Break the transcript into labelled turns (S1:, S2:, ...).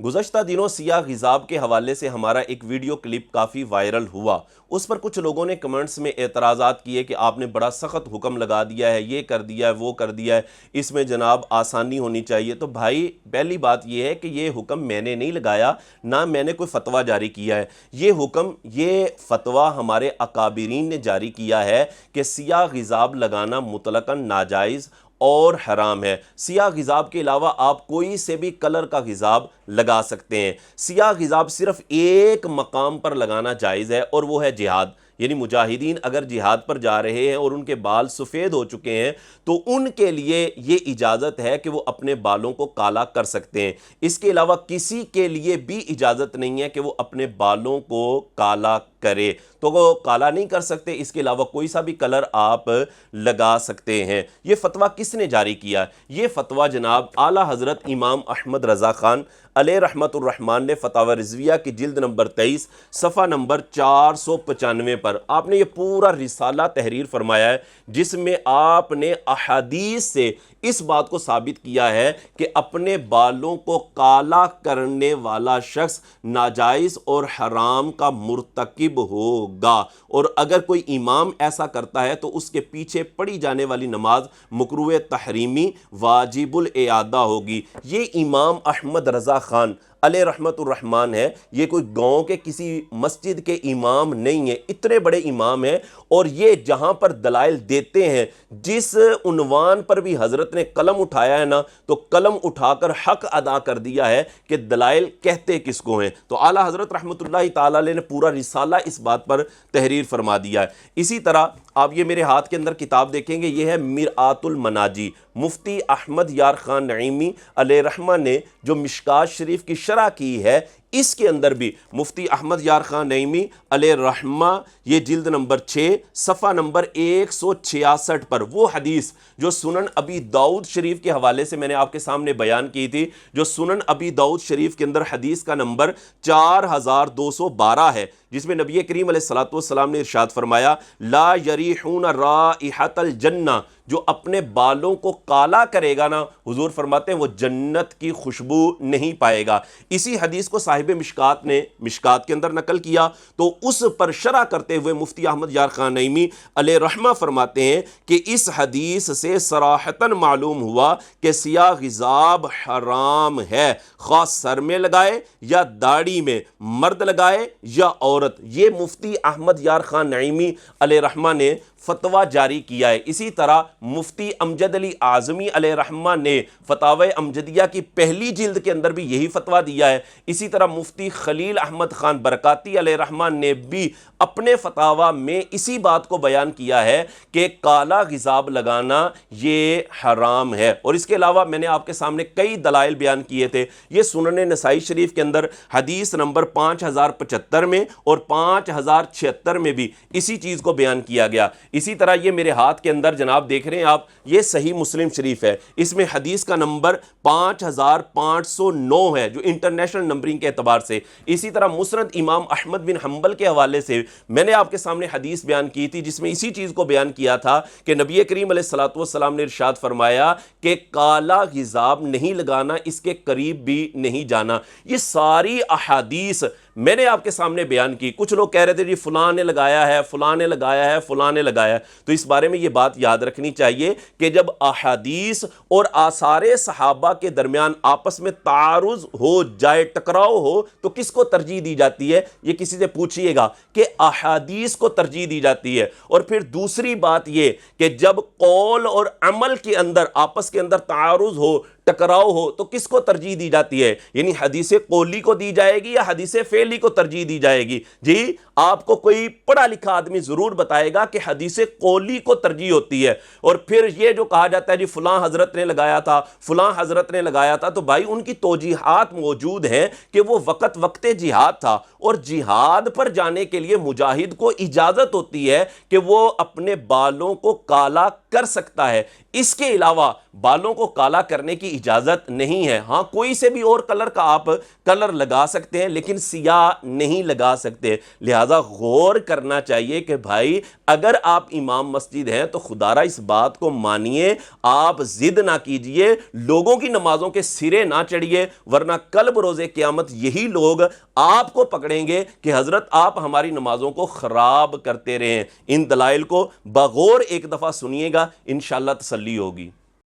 S1: گزشتہ دنوں سیاہ غضاب کے حوالے سے ہمارا ایک ویڈیو کلپ کافی وائرل ہوا۔ اس پر کچھ لوگوں نے کمنٹس میں اعتراضات کیے کہ آپ نے بڑا سخت حکم لگا دیا ہے، یہ کر دیا ہے، وہ کر دیا ہے، اس میں جناب آسانی ہونی چاہیے۔ تو بھائی پہلی بات یہ ہے کہ یہ حکم میں نے نہیں لگایا، نہ میں نے کوئی فتویٰ جاری کیا ہے۔ یہ حکم، یہ فتویٰ ہمارے اکابرین نے جاری کیا ہے کہ سیاہ غضاب لگانا مطلقاً ناجائز اور حرام ہے۔ سیاہ غضاب کے علاوہ آپ کوئی سے بھی کلر کا غضاب لگا سکتے ہیں۔ سیاہ غضاب صرف ایک مقام پر لگانا جائز ہے اور وہ ہے جہاد، یعنی مجاہدین اگر جہاد پر جا رہے ہیں اور ان کے بال سفید ہو چکے ہیں تو ان کے لیے یہ اجازت ہے کہ وہ اپنے بالوں کو کالا کر سکتے ہیں۔ اس کے علاوہ کسی کے لیے بھی اجازت نہیں ہے کہ وہ اپنے بالوں کو کالا کرے، تو وہ کالا نہیں کر سکتے۔ اس کے علاوہ کوئی سا بھی کلر آپ لگا سکتے ہیں۔ یہ فتویٰ کس نے جاری کیا؟ یہ فتویٰ جناب اعلیٰ حضرت امام احمد رضا خان علیہ رحمت الرحمن نے فتاوی رضویہ کی جلد نمبر 23 صفحہ نمبر 495 پر آپ نے یہ پورا رسالہ تحریر فرمایا ہے، جس میں آپ نے احادیث سے اس بات کو ثابت کیا ہے کہ اپنے بالوں کو کالا کرنے والا شخص ناجائز اور حرام کا مرتکب ہوگا، اور اگر کوئی امام ایسا کرتا ہے تو اس کے پیچھے پڑھی جانے والی نماز مکروہ تحریمی واجب الاعادہ ہوگی۔ یہ امام احمد رضا خان علیہ رحمت الرحمن ہے، یہ کوئی گاؤں کے کسی مسجد کے امام نہیں ہے، اتنے بڑے امام ہیں، اور یہ جہاں پر دلائل دیتے ہیں، جس عنوان پر بھی حضرت نے قلم اٹھایا ہے نا، تو قلم اٹھا کر حق ادا کر دیا ہے کہ دلائل کہتے کس کو ہیں۔ تو اعلیٰ حضرت رحمت اللہ تعالیٰ علیہ نے پورا رسالہ اس بات پر تحریر فرما دیا ہے۔ اسی طرح آپ یہ میرے ہاتھ کے اندر کتاب دیکھیں گے، یہ ہے مرآت المناجی، مفتی احمد یار خان نعیمی علیہ رحمہ نے جو مشکات شریف کی شرح کی ہے، اس کے اندر بھی مفتی احمد یار خان نعیمی علیہ رحمہ یہ جلد نمبر 6 صفحہ نمبر 166 پر وہ حدیث جو سنن ابی داؤد شریف کے حوالے سے میں نے آپ کے سامنے بیان کی تھی، جو سنن ابی داؤد شریف کے اندر حدیث کا نمبر 4212 ہے، جس میں نبی کریم علیہ السلام نے ارشاد فرمایا لا یریحون رائحۃ الجنہ، جو اپنے بالوں کو کالا کرے گا نا، حضور فرماتے ہیں وہ جنت کی خوشبو نہیں پائے گا۔ اسی حدیث کو صاحب مشکات نے مشکات کے اندر نقل کیا، تو اس پر شرح کرتے ہوئے مفتی احمد یار خان نعیمی علیہ رحمہ فرماتے ہیں کہ اس حدیث سے صراحتاً معلوم ہوا کہ سیاہ غضاب حرام ہے، خاص سر میں لگائے یا داڑھی میں، مرد لگائے یا عورت۔ یہ مفتی احمد یار خان نعیمی علیہ رحمہ نے فتویٰ جاری کیا ہے۔ اسی طرح مفتی امجد علی اعظمی علیہ رحمہ نے فتاوی امجدیہ کی پہلی جلد کے اندر بھی یہی فتویٰ دیا ہے۔ اسی طرح مفتی خلیل احمد خان برکاتی علیہ رحمہ نے بھی اپنے فتاویٰ میں اسی بات کو بیان کیا ہے کہ کالا غضاب لگانا یہ حرام ہے۔ اور اس کے علاوہ میں نے آپ کے سامنے کئی دلائل بیان کیے تھے۔ یہ سنن نسائی شریف کے اندر حدیث نمبر 5075 میں اور 5076 میں بھی اسی چیز کو بیان کیا گیا۔ اسی طرح یہ میرے ہاتھ کے اندر جناب دیکھ رہے ہیں آپ، یہ صحیح مسلم شریف ہے، اس میں حدیث کا نمبر 5509 ہے، جو انٹرنیشنل نمبرنگ کے اعتبار سے۔ اسی طرح مسند امام احمد بن حنبل کے حوالے سے میں نے آپ کے سامنے حدیث بیان کی تھی، جس میں اسی چیز کو بیان کیا تھا کہ نبی کریم علیہ السلام نے ارشاد فرمایا کہ کالا غضاب نہیں لگانا، اس کے قریب بھی نہیں جانا۔ یہ ساری احادیث میں نے آپ کے سامنے بیان کی۔ کچھ لوگ کہہ رہے تھے جی فلاں نے لگایا ہے، فلاں نے لگایا ہے، فلاں نے لگایا ہے، تو اس بارے میں یہ بات یاد رکھنی چاہیے کہ جب احادیث اور آثار صحابہ کے درمیان آپس میں تعارض ہو جائے، ٹکراؤ ہو، تو کس کو ترجیح دی جاتی ہے؟ یہ کسی سے پوچھئے گا کہ احادیث کو ترجیح دی جاتی ہے۔ اور پھر دوسری بات یہ کہ جب قول اور عمل کے اندر آپس کے اندر تعارض ہو، ٹکراؤ ہو، تو کس کو ترجیح دی جاتی ہے؟ یعنی حدیث قولی کو دی جائے گی یا حدیث فعلی کو ترجیح دی جائے گی؟ جی آپ کو کوئی پڑھا لکھا آدمی ضرور بتائے گا کہ حدیث قولی کو ترجیح ہوتی ہے۔ اور پھر یہ جو کہا جاتا ہے جی فلاں حضرت نے لگایا تھا، فلاں حضرت نے لگایا تھا، تو بھائی ان کی توجیحات موجود ہیں کہ وہ وقت جہاد تھا، اور جہاد پر جانے کے لیے مجاہد کو اجازت ہوتی ہے کہ وہ اپنے بالوں کو کالا کر سکتا ہے، اس کے علاوہ بالوں کو کالا کرنے کی اجازت نہیں ہے۔ ہاں کوئی سے بھی اور کلر کا آپ کلر لگا سکتے ہیں لیکن سیاہ نہیں لگا سکتے۔ لہٰذا غور کرنا چاہیے کہ بھائی اگر آپ امام مسجد ہیں تو خدا را اس بات کو مانیے، آپ ضد نہ کیجئے، لوگوں کی نمازوں کے سرے نہ چڑھیے، ورنہ کل بروز قیامت یہی لوگ آپ کو پکڑیں گے کہ حضرت آپ ہماری نمازوں کو خراب کرتے رہے ہیں۔ ان دلائل کو بغور ایک دفعہ سنیے گا، انشاءاللہ تسلی ہوگی۔